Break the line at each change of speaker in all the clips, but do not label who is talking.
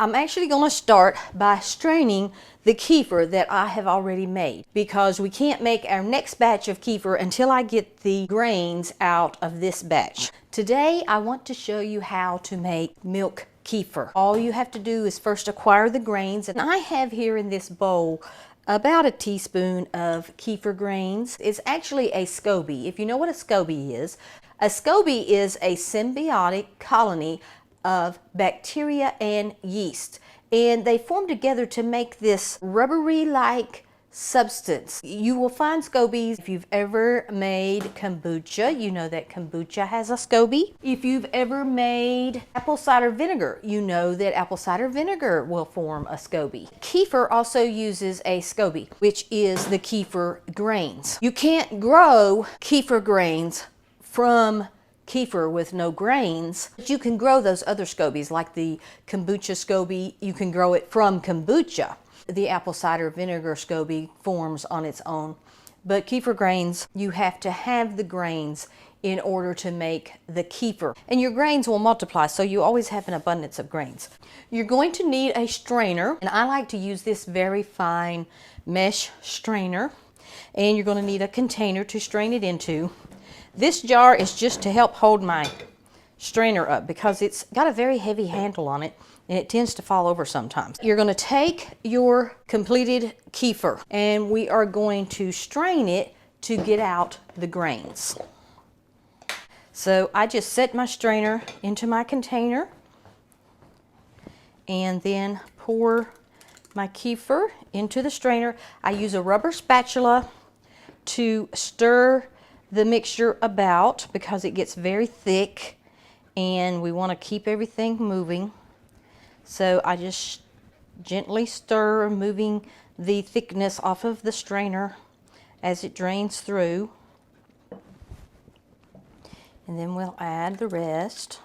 I'm actually going to start by straining the kefir that I have already made, because we can't make our next batch of kefir until I get the grains out of this batch. Today I want to show you how to make milk kefir. All you have to do is first acquire the grains, and I have here in this bowl about a teaspoon of Kefir grains. It's actually a SCOBY. If you know what a SCOBY is a symbiotic colony of bacteria and yeast, and they form together to make this rubbery-like substance. You will find SCOBYs if you've ever made kombucha. You know that kombucha has a SCOBY. If you've ever made apple cider vinegar, you know that apple cider vinegar will form a SCOBY. Kefir also uses a SCOBY, which is the Kefir grains. You can't grow Kefir grains from kefir with no grains, but you can grow those other SCOBYs, like the kombucha SCOBY. You can grow it from kombucha. The apple cider vinegar SCOBY forms on its own, but kefir grains, you have to have the grains in order to make the kefir, and your grains will multiply, so you always have an abundance of grains. You're going to need a strainer, and I like to use this very fine mesh strainer, and you're going to need a container to strain it into. This jar is just to help hold my strainer up because it's got a very heavy handle on it and it tends to fall over sometimes. You're going to take your completed kefir and we are going to strain it to get out the grains. So I just set my strainer into my container and then pour my kefir into the strainer. I use a rubber spatula to stir the mixture about because it gets very thick and we want to keep everything moving. So I just gently stir, moving the thickness off of the strainer as it drains through. And then we'll add the rest.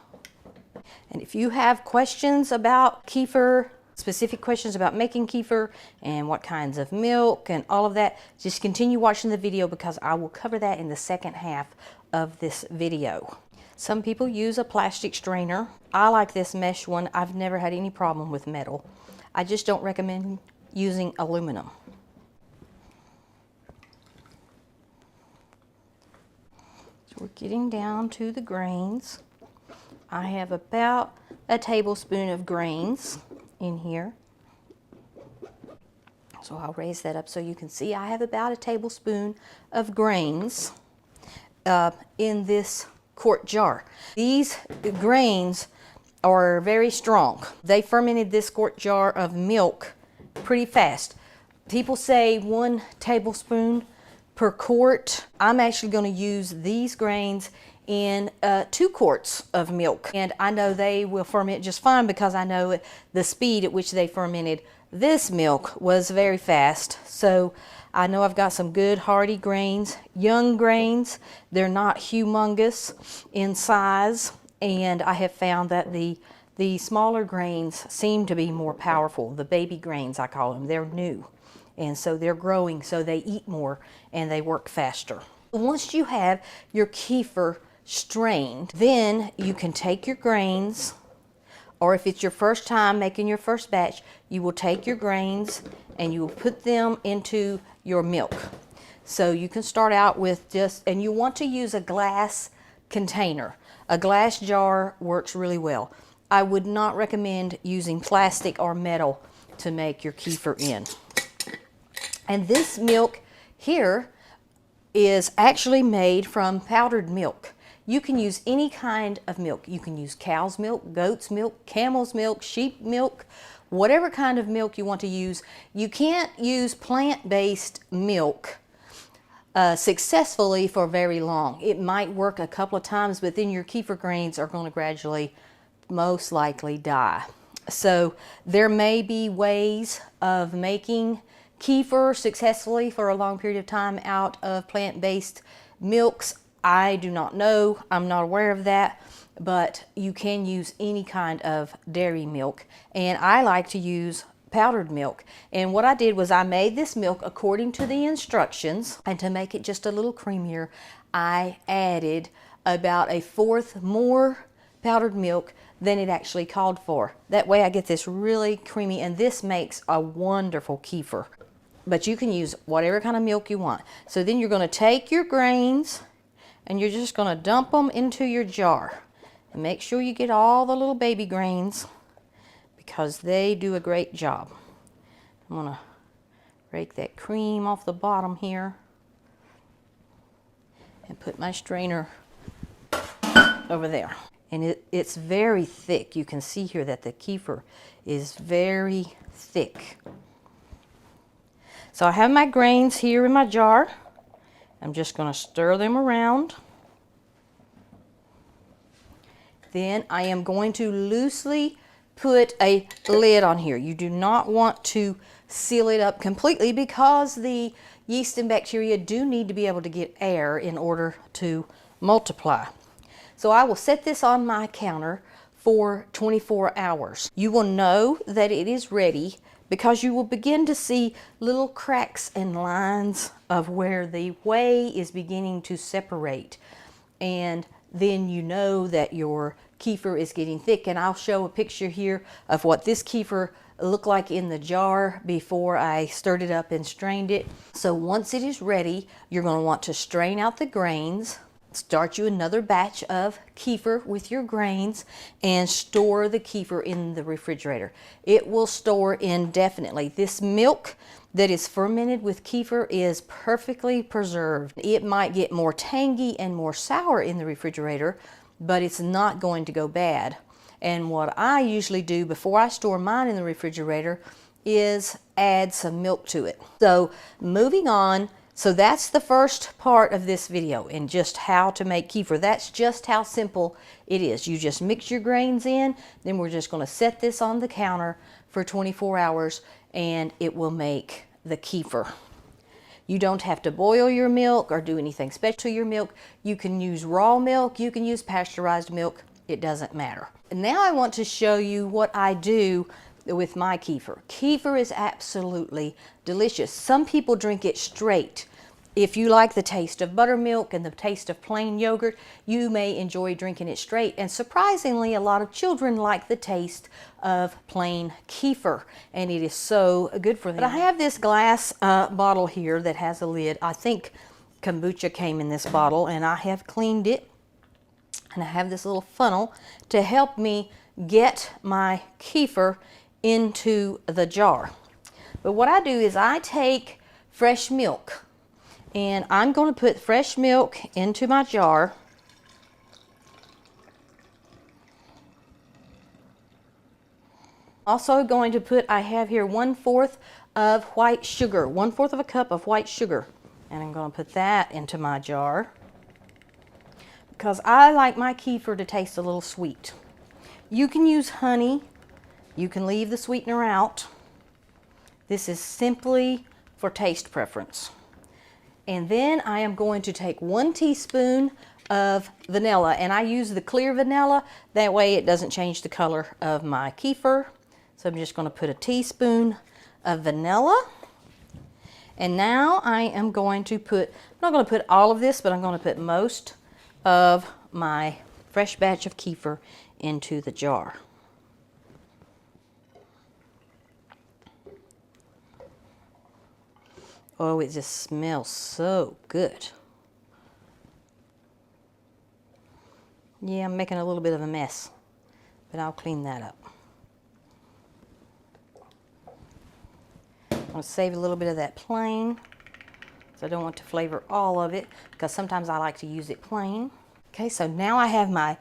And if you have questions about kefir, specific questions about making kefir and what kinds of milk and all of that, just continue watching the video because I will cover that in the second half of this video. Some people use a plastic strainer. I like this mesh one. I've never had any problem with metal. I just don't recommend using aluminum. So we're getting down to the grains. I have about a tablespoon of grains in here. So I'll raise that up so you can see I have about a tablespoon of grains in this quart jar. These grains are very strong. They fermented this quart jar of milk pretty fast. People say 1 tablespoon per quart. I'm actually going to use these grains in 2 quarts of milk, and I know they will ferment just fine because I know the speed at which they fermented this milk was very fast. So I know I've got some good hearty grains, young grains. They're not humongous in size, and I have found that the smaller grains seem to be more powerful. The baby grains, I call them, they're new, and so they're growing, so they eat more and they work faster. Once you have your kefir strained, then you can take your grains, or if it's your first time making your first batch, you will take your grains and you will put them into your milk. So you can start out with and you want to use a glass container. A glass jar works really well. I would not recommend using plastic or metal to make your kefir in. And this milk here is actually made from powdered milk. You can use any kind of milk. You can use cow's milk, goat's milk, camel's milk, sheep milk, whatever kind of milk you want to use. You can't use plant-based milk successfully for very long. It might work a couple of times, but then your kefir grains are going to gradually, most likely, die. So there may be ways of making kefir successfully for a long period of time out of plant-based milks. I do not know. I'm not aware of that, but you can use any kind of dairy milk, and I like to use powdered milk. And what I did was I made this milk according to the instructions, and to make it just a little creamier, I added about 1/4 more powdered milk than it actually called for. That way I get this really creamy, and this makes a wonderful kefir. But you can use whatever kind of milk you want. So then you're going to take your grains and you're just going to dump them into your jar. And make sure you get all the little baby grains because they do a great job. I'm going to rake that cream off the bottom here and put my strainer over there. And it's very thick. You can see here that the kefir is very thick. So I have my grains here in my jar. I'm just going to stir them around. Then I am going to loosely put a lid on here. You do not want to seal it up completely because the yeast and bacteria do need to be able to get air in order to multiply. So I will set this on my counter for 24 hours. You will know that it is ready because you will begin to see little cracks and lines of where the whey is beginning to separate. And then you know that your kefir is getting thick. And I'll show a picture here of what this kefir looked like in the jar before I stirred it up and strained it. So once it is ready, you're going to want to strain out the grains. Start you another batch of kefir with your grains and store the kefir in the refrigerator. It will store indefinitely. This milk that is fermented with kefir is perfectly preserved. It might get more tangy and more sour in the refrigerator, but it's not going to go bad. And what I usually do before I store mine in the refrigerator is add some milk to it. So moving on. So that's the first part of this video and just how to make kefir. That's just how simple it is. You just mix your grains in, then we're just going to set this on the counter for 24 hours and it will make the kefir. You don't have to boil your milk or do anything special to your milk. You can use raw milk, you can use pasteurized milk, it doesn't matter. And now I want to show you what I do with my kefir. Kefir is absolutely delicious. Some people drink it straight. If you like the taste of buttermilk and the taste of plain yogurt, you may enjoy drinking it straight. And surprisingly, a lot of children like the taste of plain kefir, and it is so good for them. But I have this glass bottle here that has a lid. I think kombucha came in this bottle, and I have cleaned it. And I have this little funnel to help me get my kefir into the jar. But what I do is I take fresh milk and I'm going to put fresh milk into my jar. Also going to put, I have here 1/4 of white sugar, 1/4 of a cup of white sugar. And I'm going to put that into my jar because I like my kefir to taste a little sweet. You can use honey. You can leave the sweetener out. This is simply for taste preference. And then I am going to take 1 teaspoon of vanilla, and I use the clear vanilla. That way it doesn't change the color of my kefir. So I'm just going to put a teaspoon of vanilla. And now I am going to put, I'm not going to put all of this, but I'm going to put most of my fresh batch of kefir into the jar. Oh, it just smells so good. Yeah, I'm making a little bit of a mess, but I'll clean that up. I'm going to save a little bit of that plain, so I don't want to flavor all of it, because sometimes I like to use it plain. Okay, so now I have my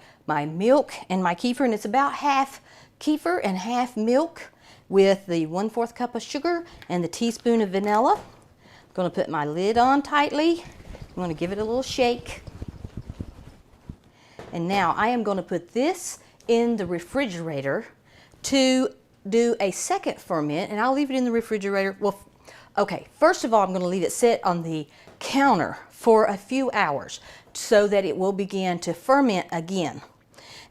milk and my kefir, and it's about half kefir and half milk with the 1/4 cup of sugar and the teaspoon of vanilla. I'm going to put my lid on tightly. I'm going to give it a little shake. And now I am going to put this in the refrigerator to do a second ferment, and I'll leave it in the refrigerator. Well, okay, first of all, I'm going to leave it sit on the counter for a few hours so that it will begin to ferment again.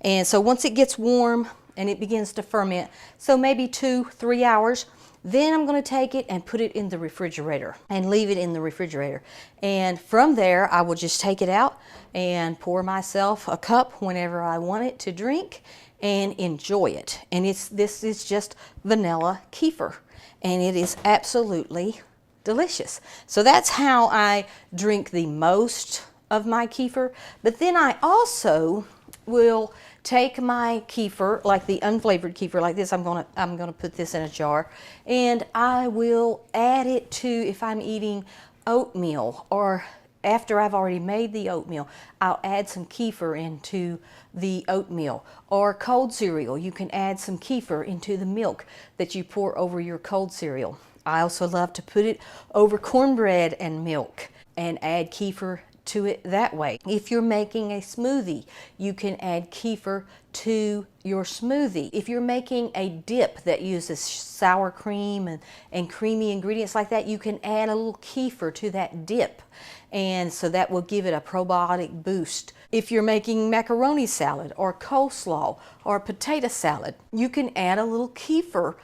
And so once it gets warm and it begins to ferment, so maybe 2-3 hours, then I'm going to take it and put it in the refrigerator and leave it in the refrigerator. And from there, I will just take it out and pour myself a cup whenever I want it to drink. and enjoy it. And this is just vanilla kefir, and it is absolutely delicious. So that's how I drink the most of my kefir. But then I also will take my kefir, like the unflavored kefir like this. I'm gonna put this in a jar, and I will add it to, if I'm eating oatmeal, or after I've already made the oatmeal, I'll add some kefir into the oatmeal. Or cold cereal, you can add some kefir into the milk that you pour over your cold cereal. I also love to put it over cornbread and milk and add kefir to it that way. If you're making a smoothie, you can add kefir to your smoothie. If you're making a dip that uses sour cream and creamy ingredients like that, you can add a little kefir to that dip, and so that will give it a probiotic boost. If you're making macaroni salad or coleslaw or potato salad, you can add a little kefir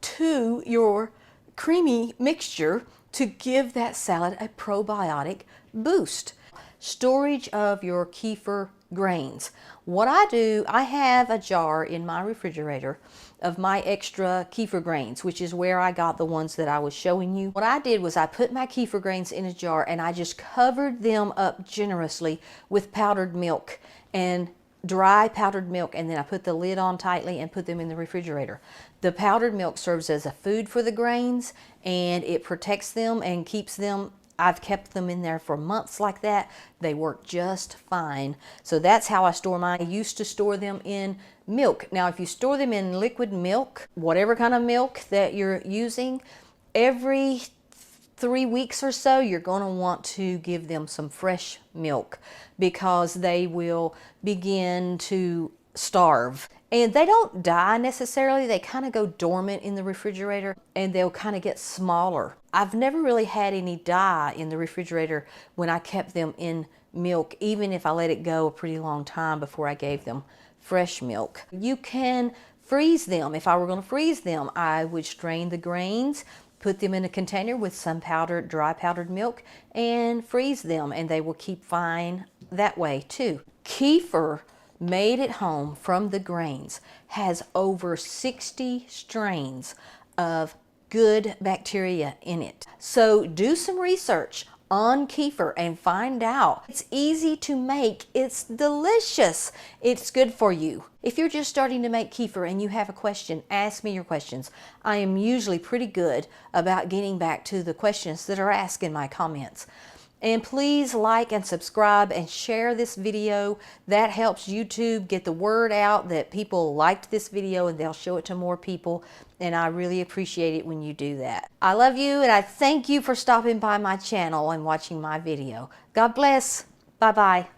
to your creamy mixture to give that salad a probiotic boost. Storage of your kefir grains. What I do, I have a jar in my refrigerator of my extra kefir grains, which is where I got the ones that I was showing you. What I did was I put my kefir grains in a jar, and I just covered them up generously with powdered milk, and dry powdered milk, and then I put the lid on tightly and put them in the refrigerator. The powdered milk serves as a food for the grains, and it protects them and keeps them. I've kept them in there for months like that. They work just fine. So that's how I store mine. I used to store them in milk. Now, if you store them in liquid milk, whatever kind of milk that you're using, every 3 weeks or so, you're going to want to give them some fresh milk, because they will begin to starve. And they don't die necessarily. They kind of go dormant in the refrigerator, and they'll kind of get smaller. I've never really had any die in the refrigerator when I kept them in milk, even if I let it go a pretty long time before I gave them fresh milk. You can freeze them. If I were going to freeze them, I would strain the grains, put them in a container with some dry powdered milk, and freeze them, and they will keep fine that way too. Kefir made at home from the grains has over 60 strains of good bacteria in it. So do some research on kefir and find out. It's easy to make. It's delicious. It's good for you. If you're just starting to make kefir and you have a question, ask me your questions. I am usually pretty good about getting back to the questions that are asked in my comments. And please like and subscribe and share this video. That helps YouTube get the word out that people liked this video, and they'll show it to more people. And I really appreciate it when you do that. I love you, and I thank you for stopping by my channel and watching my video. God bless. Bye-bye.